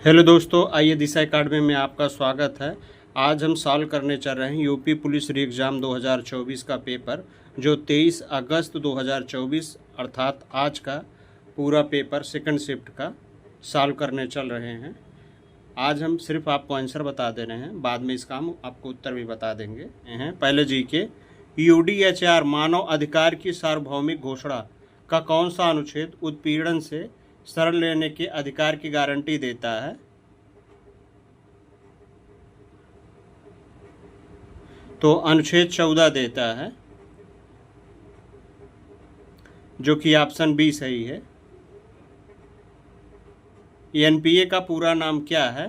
Hello दोस्तों, आइए दिशा academy में आपका स्वागत है। आज हम सॉल्व करने चल रहे हैं यूपी पुलिस री एग्ज़ाम 2024 का पेपर, जो 23 अगस्त 2024 अर्थात आज का पूरा पेपर सेकंड शिफ्ट का सॉल्व करने चल रहे हैं। आज हम सिर्फ आपको आंसर बता दे रहे हैं, बाद में इसका हम आपको उत्तर भी बता देंगे। पहले जी के यूडीएचआर मानव अधिकार की सार्वभौमिक घोषणा का कौन सा अनुच्छेद उत्पीड़न से शरण लेने के अधिकार की गारंटी देता है? तो अनुच्छेद 14 देता है, जो कि ऑप्शन बी सही है। एनपीए का पूरा नाम क्या है?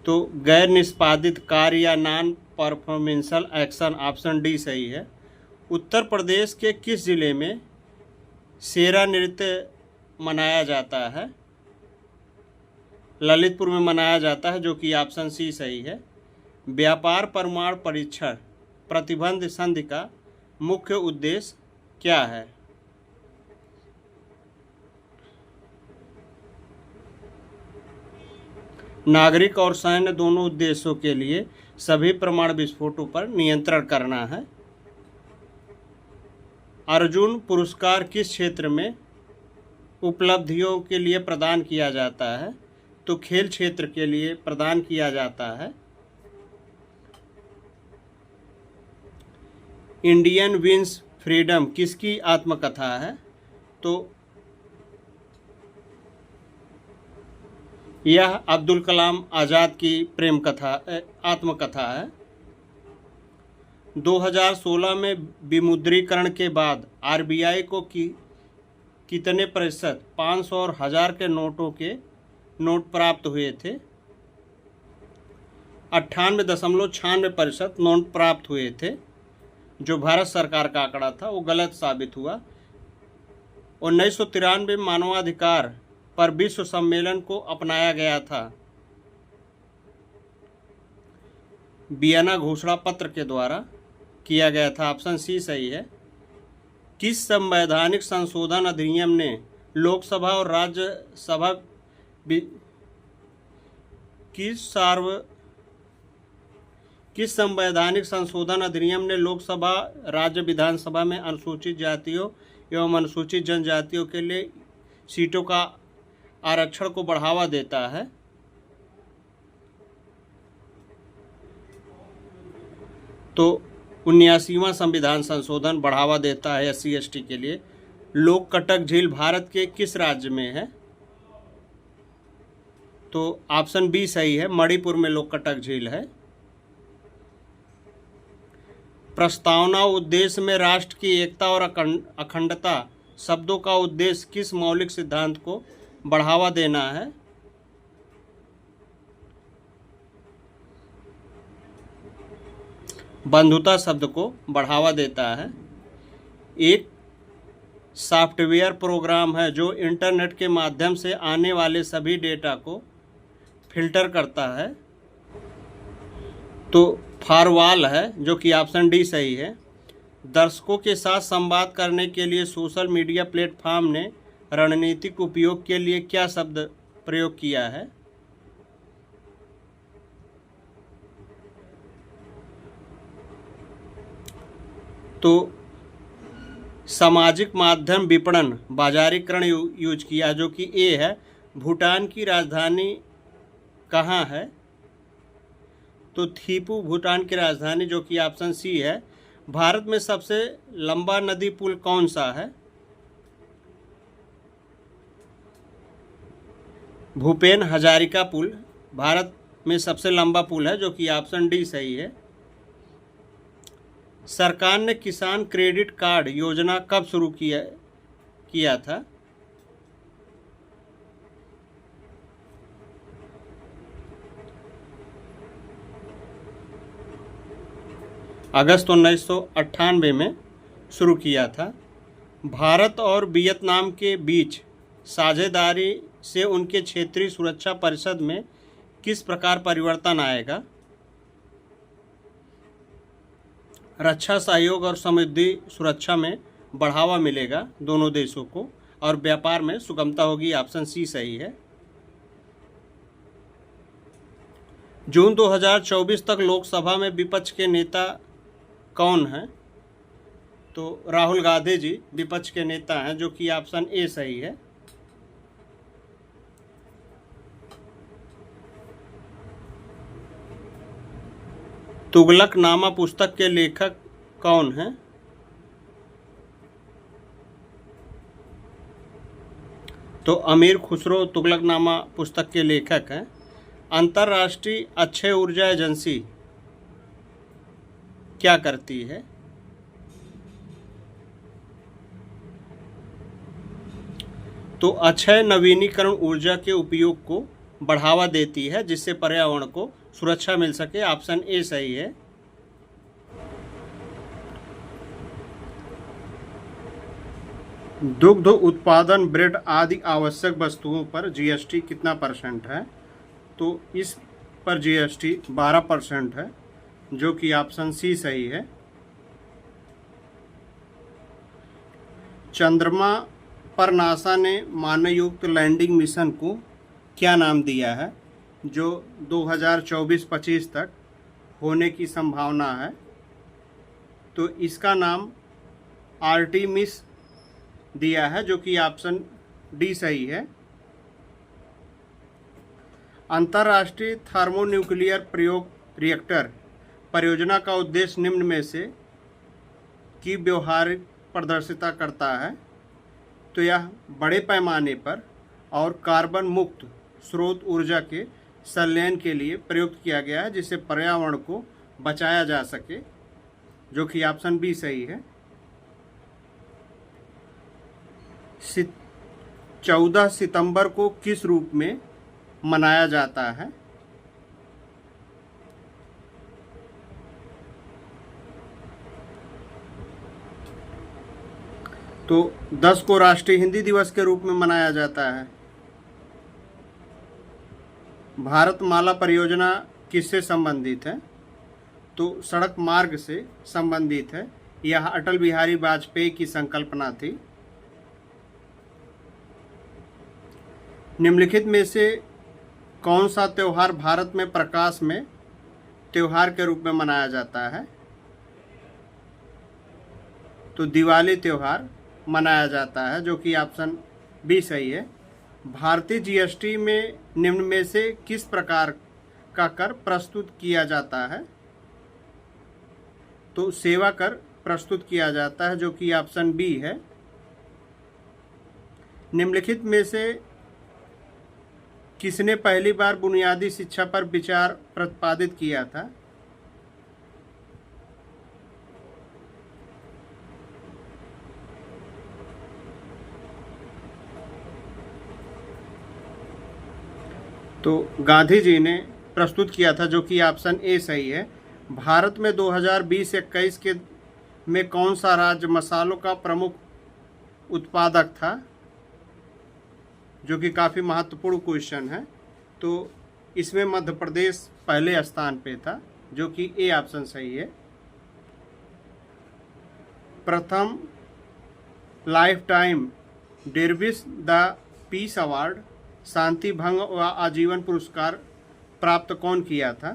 तो गैर निष्पादित कार्य या नॉन परफॉर्मेंशियल एक्शन, ऑप्शन डी सही है। उत्तर प्रदेश के किस जिले में शेरा नृत्य मनाया जाता है? ललितपुर में मनाया जाता है, जो कि ऑप्शन सी सही है। व्यापार प्रमाण परीक्षण प्रतिबंध संधि का मुख्य उद्देश्य क्या है? नागरिक और सैन्य दोनों उद्देश्यों के लिए सभी परमाणु विस्फोटों पर नियंत्रण करना है। अर्जुन पुरस्कार किस क्षेत्र में उपलब्धियों के लिए प्रदान किया जाता है? तो खेल क्षेत्र के लिए प्रदान किया जाता है। इंडियन विंस फ्रीडम किसकी आत्मकथा है? तो यह अब्दुल कलाम आज़ाद की प्रेम कथा आत्मकथा है। 2016 में विमुद्रीकरण के बाद आरबीआई को कितने प्रतिशत 500 और 1000 के नोटों के नोट प्राप्त हुए थे? 98.96% नोट प्राप्त हुए थे। जो भारत सरकार का आंकड़ा था वो गलत साबित हुआ। 1993 मानवाधिकार पर विश्व सम्मेलन को अपनाया गया था। वियना घोषणा पत्र के द्वारा किया गया था, ऑप्शन सी सही है। किस संवैधानिक संशोधन अधिनियम ने लोकसभा और राज्यसभा किस संवैधानिक संशोधन अधिनियम ने लोकसभा राज्य विधानसभा में अनुसूचित जातियों एवं अनुसूचित जनजातियों के लिए सीटों का आरक्षण को बढ़ावा देता है? तो 79वां संविधान संशोधन बढ़ावा देता है SC ST के लिए। लोककटक झील भारत के किस राज्य में है? तो ऑप्शन बी सही है, मणिपुर में लोककटक झील है। प्रस्तावना उद्देश्य में राष्ट्र की एकता और अखंडता शब्दों का उद्देश्य किस मौलिक सिद्धांत को बढ़ावा देना है? बंधुता शब्द को बढ़ावा देता है। एक सॉफ्टवेयर प्रोग्राम है जो इंटरनेट के माध्यम से आने वाले सभी डेटा को फिल्टर करता है। तो फारवॉल है, जो कि ऑप्शन डी सही है। दर्शकों के साथ संवाद करने के लिए सोशल मीडिया प्लेटफॉर्म ने रणनीतिक उपयोग के लिए क्या शब्द प्रयोग किया है? तो सामाजिक माध्यम विपणन बाजारीकरण यूज किया, जो कि ए है। भूटान की राजधानी कहाँ है? तो थिम्पू भूटान की राजधानी, जो कि ऑप्शन सी है। भारत में सबसे लंबा नदी पुल कौन सा है? भूपेन हजारिका पुल भारत में सबसे लंबा पुल है, जो कि ऑप्शन डी सही है। सरकार ने किसान क्रेडिट कार्ड योजना कब शुरू किया था? अगस्त 1998 में शुरू किया था। भारत और वियतनाम के बीच साझेदारी से उनके क्षेत्रीय सुरक्षा परिषद में किस प्रकार परिवर्तन आएगा? रक्षा सहयोग और समृद्धि सुरक्षा में बढ़ावा मिलेगा दोनों देशों को। और व्यापार में सुगमता होगी। ऑप्शन सी सही है। जून 2024 तक लोकसभा में विपक्ष के नेता कौन हैं? तो राहुल गांधी जी विपक्ष के नेता हैं, जो कि ऑप्शन ए सही है। तुगलकनामा पुस्तक के लेखक कौन हैं? तो अमीर खुसरो तुगलकनामा पुस्तक के लेखक हैं। अंतर्राष्ट्रीय अक्षय ऊर्जा एजेंसी क्या करती है? तो अक्षय नवीनीकरण ऊर्जा के उपयोग को बढ़ावा देती है, जिससे पर्यावरण को सुरक्षा मिल सके। ऑप्शन ए सही है। दुग्ध उत्पादन, ब्रेड आदि आवश्यक वस्तुओं पर जीएसटी कितना % है? तो इस पर जीएसटी 12% है, जो कि ऑप्शन सी सही है। चंद्रमा पर नासा ने मानवयुक्त लैंडिंग मिशन को क्या नाम दिया है, जो 2024-25 तक होने की संभावना है? तो इसका नाम आर्टेमिस दिया है, जो कि ऑप्शन डी सही है। अंतर्राष्ट्रीय थर्मोन्यूक्लियर प्रयोग रिएक्टर परियोजना का उद्देश्य निम्न में से की व्यवहारिक प्रदर्शिता करता है? तो यह बड़े पैमाने पर और कार्बन मुक्त स्रोत ऊर्जा के संलयन के लिए प्रयुक्त किया गया है, जिससे पर्यावरण को बचाया जा सके, जो कि ऑप्शन बी सही है। 14 सितंबर को किस रूप में मनाया जाता है? तो 10 को राष्ट्रीय हिंदी दिवस के रूप में मनाया जाता है। भारतमाला परियोजना किससे संबंधित है? तो सड़क मार्ग से संबंधित है। यह अटल बिहारी वाजपेयी की संकल्पना थी। निम्नलिखित में से कौन सा त्यौहार भारत में प्रकाश में त्यौहार के रूप में मनाया जाता है? तो दिवाली त्यौहार मनाया जाता है, जो कि ऑप्शन बी सही है। भारतीय जीएसटी में निम्न में से किस प्रकार का कर प्रस्तुत किया जाता है? तो सेवा कर प्रस्तुत किया जाता है, जो कि ऑप्शन बी है। निम्नलिखित में से किसने पहली बार बुनियादी शिक्षा पर विचार प्रतिपादित किया था? तो गांधी जी ने प्रस्तुत किया था, जो कि ऑप्शन ए सही है। भारत में 2020-21 के में कौन सा राज्य मसालों का प्रमुख उत्पादक था? जो कि काफ़ी महत्वपूर्ण क्वेश्चन है। तो इसमें मध्य प्रदेश पहले स्थान पे था, जो कि ए ऑप्शन सही है। प्रथम lifetime disturbs the peace award शांति भंग व आजीवन पुरस्कार प्राप्त कौन किया था?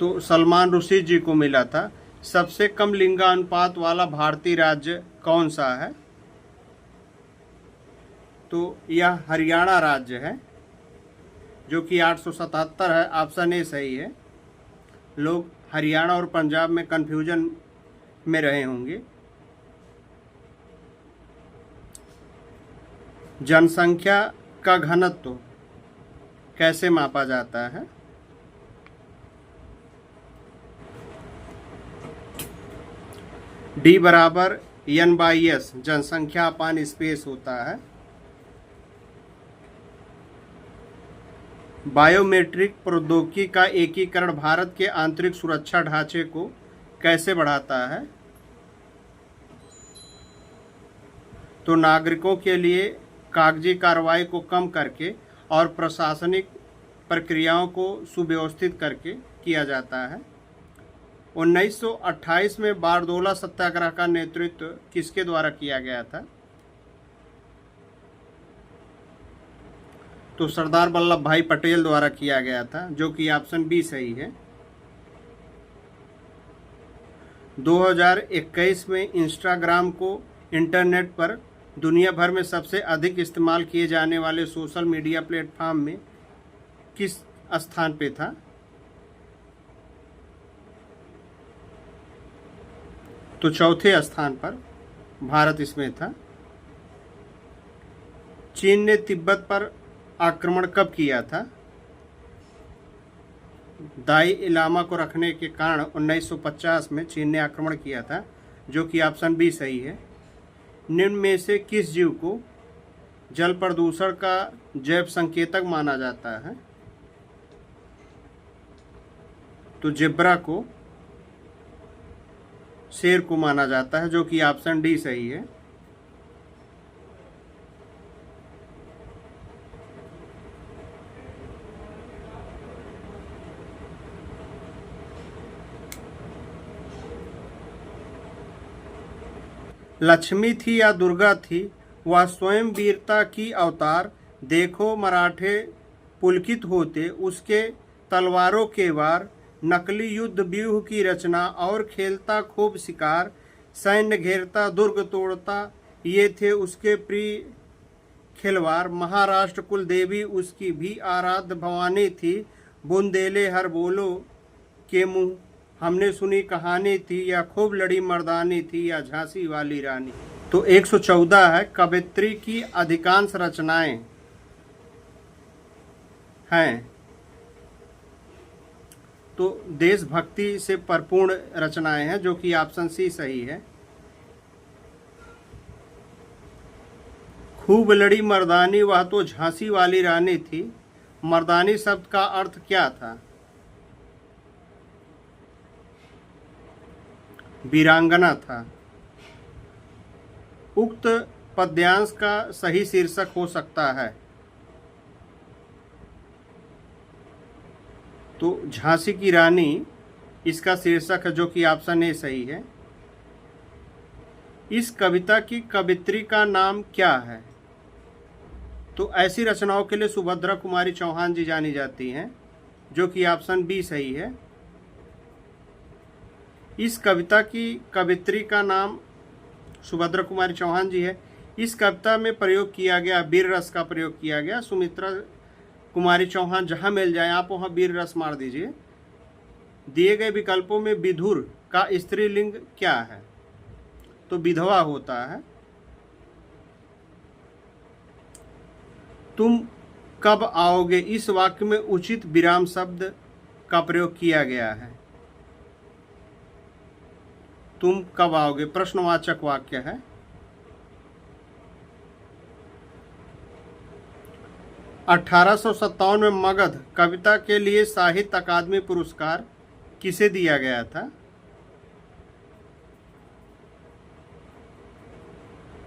तो सलमान रुश्दी जी को मिला था। सबसे कम लिंगानुपात वाला भारतीय राज्य कौन सा है? तो यह हरियाणा राज्य है, जो कि 877 है। ऑप्शन ए सही है। लोग हरियाणा और पंजाब में कन्फ्यूजन में रहे होंगे। जनसंख्या का घनत्व कैसे मापा जाता है? D बराबर N/S जनसंख्या अपान स्पेस होता है। बायोमेट्रिक प्रौद्योगिकी का एकीकरण भारत के आंतरिक सुरक्षा ढांचे को कैसे बढ़ाता है? तो नागरिकों के लिए कागजी कार्रवाई को कम करके और प्रशासनिक प्रक्रियाओं को सुव्यवस्थित करके किया जाता है। 1928 में बारडोला सत्याग्रह का नेतृत्व किसके द्वारा किया गया था? तो सरदार वल्लभ भाई पटेल द्वारा किया गया था, जो कि ऑप्शन बी सही है। 2021 में इंस्टाग्राम को इंटरनेट पर दुनिया भर में सबसे अधिक इस्तेमाल किए जाने वाले सोशल मीडिया प्लेटफॉर्म में किस स्थान पे था? तो चौथे स्थान पर भारत इसमें था। चीन ने तिब्बत पर आक्रमण कब किया था? दाई लामा को रखने के कारण 1950 में चीन ने आक्रमण किया था, जो कि ऑप्शन बी सही है। निम्न में से किस जीव को जल प्रदूषण का जैव संकेतक माना जाता है? तो जेब्रा को, शेर को माना जाता है, जो कि ऑप्शन डी सही है। लक्ष्मी थी या दुर्गा थी, वह स्वयं वीरता की अवतार। देखो मराठे पुलकित होते, उसके तलवारों के वार। नकली युद्ध व्यूह की रचना और खेलता खूब शिकार। सैन्य घेरता दुर्ग तोड़ता, ये थे उसके प्रिय खिलवाड़। महाराष्ट्र कुल देवी उसकी भी आराध्य भवानी थी। बुंदेले हर बोलो के मुँह हमने सुनी कहानी थी, या खूब लड़ी मर्दानी थी, या झांसी वाली रानी। तो 114 है। कवित्री की अधिकांश रचनाएं हैं तो देशभक्ति से परिपूर्ण रचनाएं हैं, जो कि ऑप्शन सी सही है। खूब लड़ी मर्दानी, वह तो झांसी वाली रानी थी। मर्दानी शब्द का अर्थ क्या था? वीरांगना था। उक्त पद्यांश का सही शीर्षक हो सकता है तो झांसी की रानी इसका शीर्षक है, जो कि ऑप्शन ए सही है। इस कविता की कवित्री का नाम क्या है? तो ऐसी रचनाओं के लिए सुभद्रा कुमारी चौहान जी जानी जाती हैं, जो कि ऑप्शन बी सही है। इस कविता की कवित्री का नाम सुभद्रा कुमारी चौहान जी है। इस कविता में प्रयोग किया गया वीर रस का प्रयोग किया गया। सुमित्रा कुमारी चौहान जहाँ मिल जाए आप वहाँ वीर रस मार दीजिए। दिए गए विकल्पों में विधुर का स्त्रीलिंग क्या है? तो विधवा होता है। तुम कब आओगे, इस वाक्य में उचित विराम शब्द का प्रयोग किया गया है। तुम कब आओगे प्रश्नवाचक वाक्य है। अठारह में मगध कविता के लिए साहित्य अकादमी पुरस्कार किसे दिया गया था?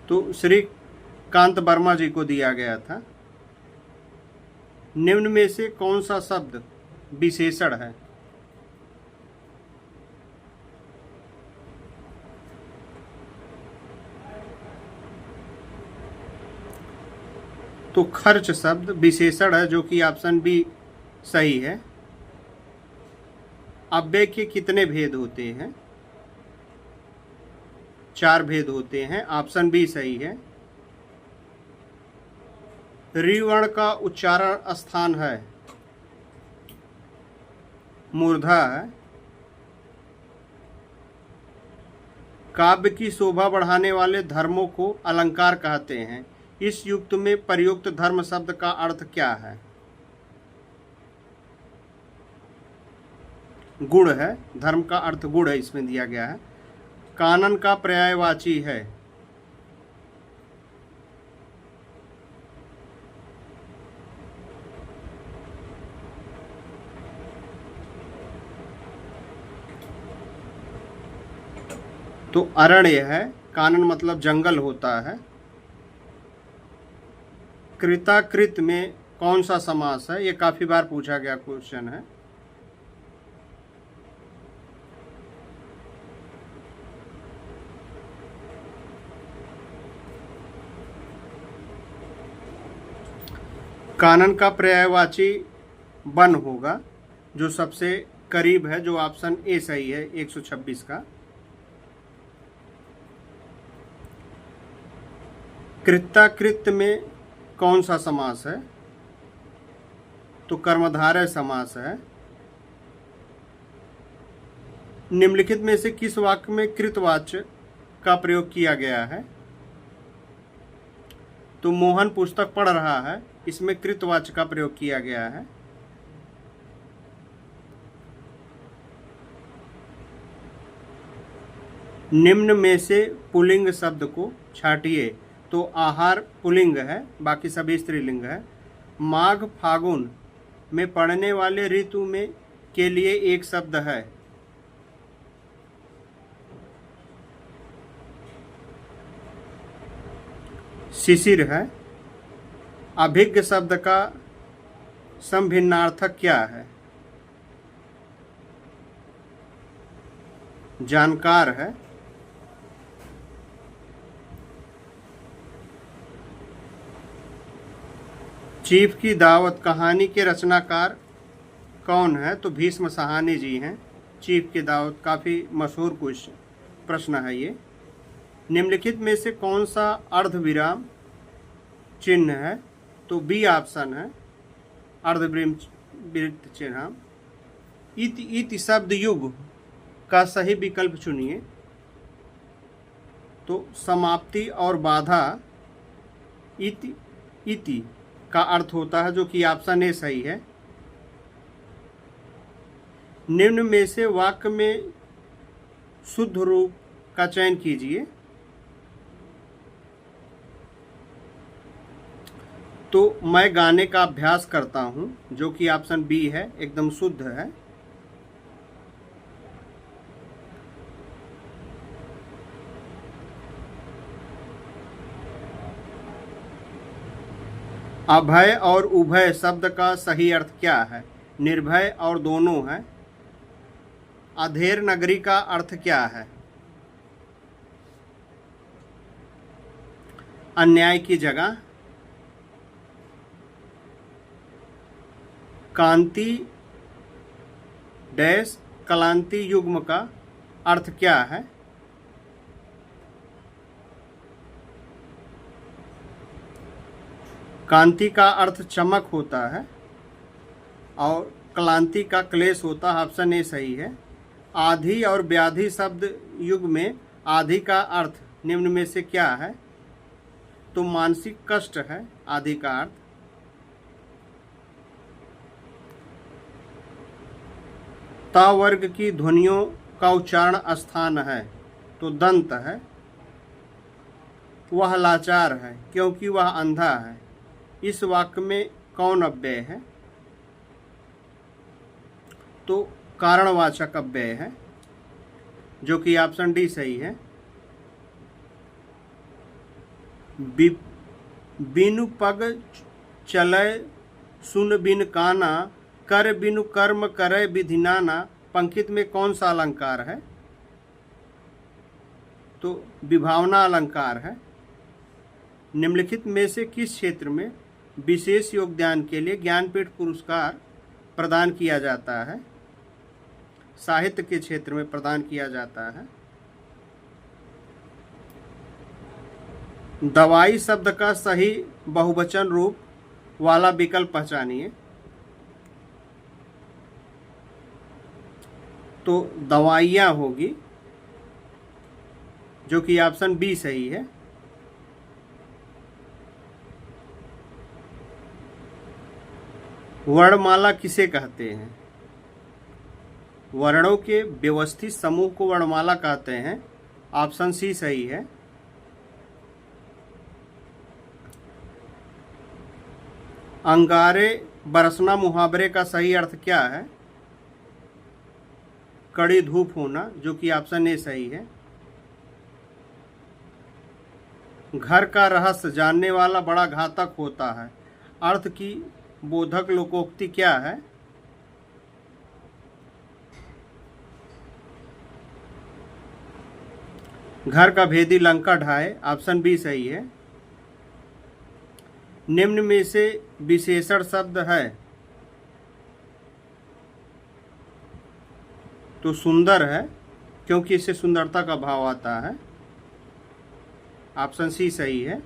तो श्री कांत वर्मा जी को दिया गया था। निम्न में से कौन सा शब्द विशेषण है? तो खर्च शब्द विशेषण है, जो कि ऑप्शन बी सही है। अव्यय के कितने भेद होते हैं? 4 भेद होते हैं, ऑप्शन बी सही है। ऋ वर्ण का उच्चारण स्थान है मूर्धा है। काव्य की शोभा बढ़ाने वाले धर्मों को अलंकार कहते हैं। इस युक्त में प्रयुक्त धर्म शब्द का अर्थ क्या है? गुण है। धर्म का अर्थ गुण है, इसमें दिया गया है। कानन का पर्यायवाची है। तो अरण्य है। कानन मतलब जंगल होता है। कृताकृत में कौन सा समास है? ये काफी बार पूछा गया क्वेश्चन है। कानन का पर्यायवाची वन होगा, जो सबसे करीब है, जो ऑप्शन ए सही है 126 का। कृत्याकृत में कौन सा समास है? तो कर्मधारय समास है। निम्नलिखित में से किस वाक्य में कृतवाच्य का प्रयोग किया गया है? तो मोहन पुस्तक पढ़ रहा है, इसमें कृतवाच्य का प्रयोग किया गया है। निम्न में से पुल्लिंग शब्द को छांटिए। तो आहार पुल्लिंग है, बाकी सभी स्त्रीलिंग है। माघ फागुन में पड़ने वाले ऋतु में के लिए एक शब्द है। शिशिर है। अभिज्ञ शब्द का संभिन्नार्थक क्या है? जानकार है। चीफ की दावत कहानी के रचनाकार कौन है? तो भीष्म साहनी जी हैं। चीफ की दावत काफ़ी मशहूर कुछ प्रश्न है ये। निम्नलिखित में से कौन सा अर्धविराम चिन्ह है? तो बी ऑप्शन है अर्धविराम चिन्ह। इति शब्द युग का सही विकल्प चुनिए। तो समाप्ति और बाधा इति का अर्थ होता है, जो कि ऑप्शन ए सही है। निम्न में से वाक्य में शुद्ध रूप का चयन कीजिए। तो मैं गाने का अभ्यास करता हूं, जो कि ऑप्शन बी है, एकदम शुद्ध है। अभय और उभय शब्द का सही अर्थ क्या है? निर्भय और दोनों है। अधेर नगरी का अर्थ क्या है? अन्याय की जगह। कांति डैश कलांति युग्म का अर्थ क्या है? कांति का अर्थ चमक होता है और क्लांति का क्लेश होता है। ऑप्शन ए सही है। आधि और व्याधि शब्द युग में आधि का अर्थ निम्न में से क्या है? तो मानसिक कष्ट है आधि का अर्थ। ता वर्ग की ध्वनियों का उच्चारण स्थान है। तो दंत है। वह लाचार है क्योंकि वह अंधा है। इस वाक्य में कौन अव्यय है? तो कारणवाचक अव्यय है, जो कि ऑप्शन डी सही है। बिनु पग चलय सुन बिन काना कर बिनु कर्म करे विधि नाना। पंक्ति में कौन सा अलंकार है? तो विभावना अलंकार है। निम्नलिखित में से किस क्षेत्र में विशेष योगदान के लिए ज्ञानपीठ पुरस्कार प्रदान किया जाता है? साहित्य के क्षेत्र में प्रदान किया जाता है। दवाई शब्द का सही बहुवचन रूप वाला विकल्प पहचानिए। तो दवाइयाँ होगी, जो कि ऑप्शन बी सही है। वर्णमाला किसे कहते हैं? वर्णों के व्यवस्थित समूह को वर्णमाला कहते हैं। ऑप्शन सी सही है। अंगारे बरसना मुहावरे का सही अर्थ क्या है? कड़ी धूप होना, जो कि ऑप्शन ए सही है। घर का रहस्य जानने वाला बड़ा घातक होता है। अर्थ की बोधक लोकोक्ति क्या है? घर का भेदी लंका ढाए। ऑप्शन बी सही है। निम्न में से विशेषण शब्द है तो सुंदर है, क्योंकि इससे सुंदरता का भाव आता है। ऑप्शन सी सही है।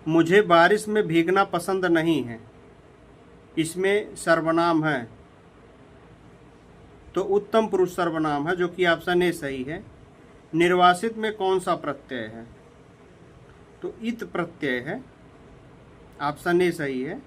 मुझे बारिश में भीगना पसंद नहीं है, इसमें सर्वनाम है तो उत्तम पुरुष सर्वनाम है, जो कि ऑप्शन ए सही है। निर्वासित में कौन सा प्रत्यय है? तो इत प्रत्यय है, ऑप्शन ए सही है।